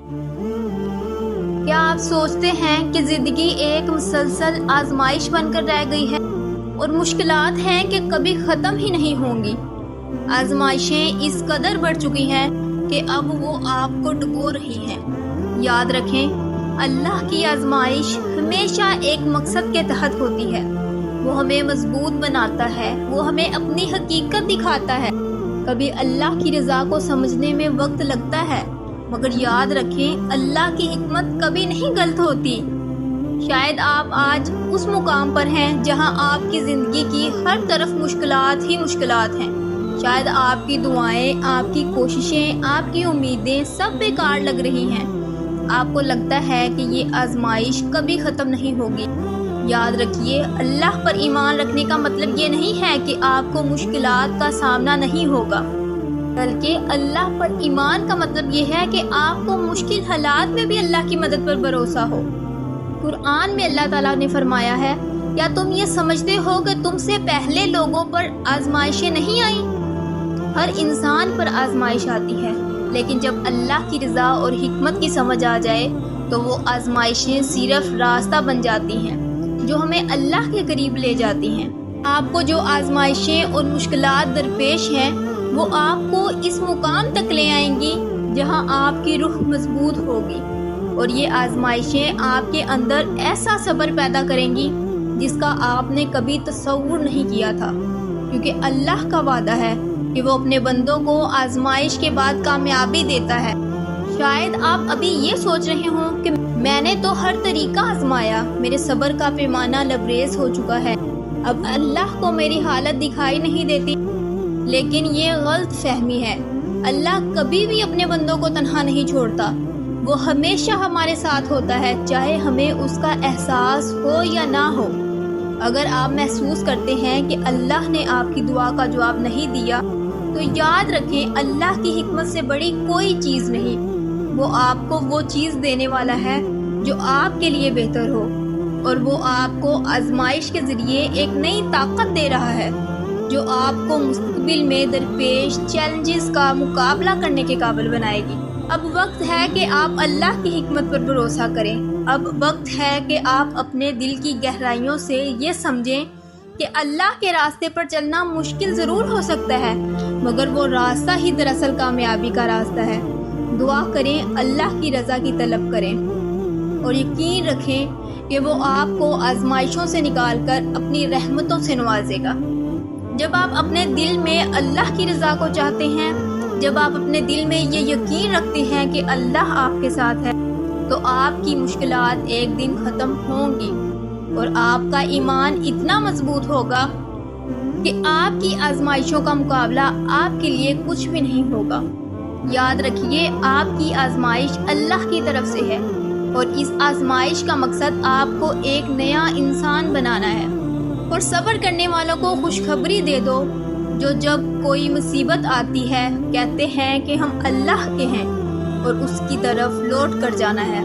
کیا آپ سوچتے ہیں کہ زندگی ایک مسلسل آزمائش بن کر رہ گئی ہے اور مشکلات ہیں کہ کبھی ختم ہی نہیں ہوں گی؟ آزمائشیں اس قدر بڑھ چکی ہیں کہ اب وہ آپ کو ڈبو رہی ہیں۔ یاد رکھیں، اللہ کی آزمائش ہمیشہ ایک مقصد کے تحت ہوتی ہے۔ وہ ہمیں مضبوط بناتا ہے، وہ ہمیں اپنی حقیقت دکھاتا ہے۔ کبھی اللہ کی رضا کو سمجھنے میں وقت لگتا ہے، مگر یاد رکھیں اللہ کی حکمت کبھی نہیں غلط ہوتی۔ شاید آپ آج اس مقام پر ہیں جہاں آپ کی زندگی کی ہر طرف مشکلات ہی مشکلات ہیں۔ شاید آپ کی دعائیں، آپ کی کوششیں، آپ کی امیدیں سب بیکار لگ رہی ہیں۔ آپ کو لگتا ہے کہ یہ آزمائش کبھی ختم نہیں ہوگی۔ یاد رکھیے، اللہ پر ایمان رکھنے کا مطلب یہ نہیں ہے کہ آپ کو مشکلات کا سامنا نہیں ہوگا، بلکہ اللہ پر ایمان کا مطلب یہ ہے کہ آپ کو مشکل حالات میں بھی اللہ کی مدد پر بھروسہ ہو۔ قرآن میں اللہ تعالیٰ نے فرمایا ہے، کیا تم یہ سمجھتے ہو کہ تم سے پہلے لوگوں پر آزمائشیں نہیں آئیں؟ ہر انسان پر آزمائش آتی ہے، لیکن جب اللہ کی رضا اور حکمت کی سمجھ آ جائے تو وہ آزمائشیں صرف راستہ بن جاتی ہیں جو ہمیں اللہ کے قریب لے جاتی ہیں۔ آپ کو جو آزمائشیں اور مشکلات درپیش ہیں وہ آپ کو اس مقام تک لے آئیں گی جہاں آپ کی روح مضبوط ہوگی، اور یہ آزمائشیں آپ کے اندر ایسا صبر پیدا کریں گی جس کا آپ نے کبھی تصور نہیں کیا تھا، کیونکہ اللہ کا وعدہ ہے کہ وہ اپنے بندوں کو آزمائش کے بعد کامیابی دیتا ہے۔ شاید آپ ابھی یہ سوچ رہے ہوں کہ میں نے تو ہر طریقہ آزمایا، میرے صبر کا پیمانہ لبریز ہو چکا ہے، اب اللہ کو میری حالت دکھائی نہیں دیتی۔ لیکن یہ غلط فہمی ہے۔ اللہ کبھی بھی اپنے بندوں کو تنہا نہیں چھوڑتا، وہ ہمیشہ ہمارے ساتھ ہوتا ہے، چاہے ہمیں اس کا احساس ہو یا نہ ہو۔ اگر آپ محسوس کرتے ہیں کہ اللہ نے آپ کی دعا کا جواب نہیں دیا تو یاد رکھیں، اللہ کی حکمت سے بڑی کوئی چیز نہیں۔ وہ آپ کو وہ چیز دینے والا ہے جو آپ کے لیے بہتر ہو، اور وہ آپ کو آزمائش کے ذریعے ایک نئی طاقت دے رہا ہے جو آپ کو مستقبل میں درپیش چیلنجز کا مقابلہ کرنے کے قابل بنائے گی۔ اب وقت ہے کہ آپ اللہ کی حکمت پر بھروسہ کریں۔ اب وقت ہے کہ آپ اپنے دل کی گہرائیوں سے یہ سمجھیں کہ اللہ کے راستے پر چلنا مشکل ضرور ہو سکتا ہے، مگر وہ راستہ ہی دراصل کامیابی کا راستہ ہے۔ دعا کریں، اللہ کی رضا کی طلب کریں، اور یقین رکھیں کہ وہ آپ کو آزمائشوں سے نکال کر اپنی رحمتوں سے نوازے گا۔ جب آپ اپنے دل میں اللہ کی رضا کو چاہتے ہیں، جب آپ اپنے دل میں یہ یقین رکھتے ہیں کہ اللہ آپ کے ساتھ ہے، تو آپ کی مشکلات ایک دن ختم ہوں گی، اور آپ کا ایمان اتنا مضبوط ہوگا کہ آپ کی آزمائشوں کا مقابلہ آپ کے لیے کچھ بھی نہیں ہوگا۔ یاد رکھیے، آپ کی آزمائش اللہ کی طرف سے ہے، اور اس آزمائش کا مقصد آپ کو ایک نیا انسان بنانا ہے۔ اور صبر کرنے والوں کو خوشخبری دے دو، جو جب کوئی مصیبت آتی ہے کہتے ہیں کہ ہم اللہ کے ہیں اور اس کی طرف لوٹ کر جانا ہے۔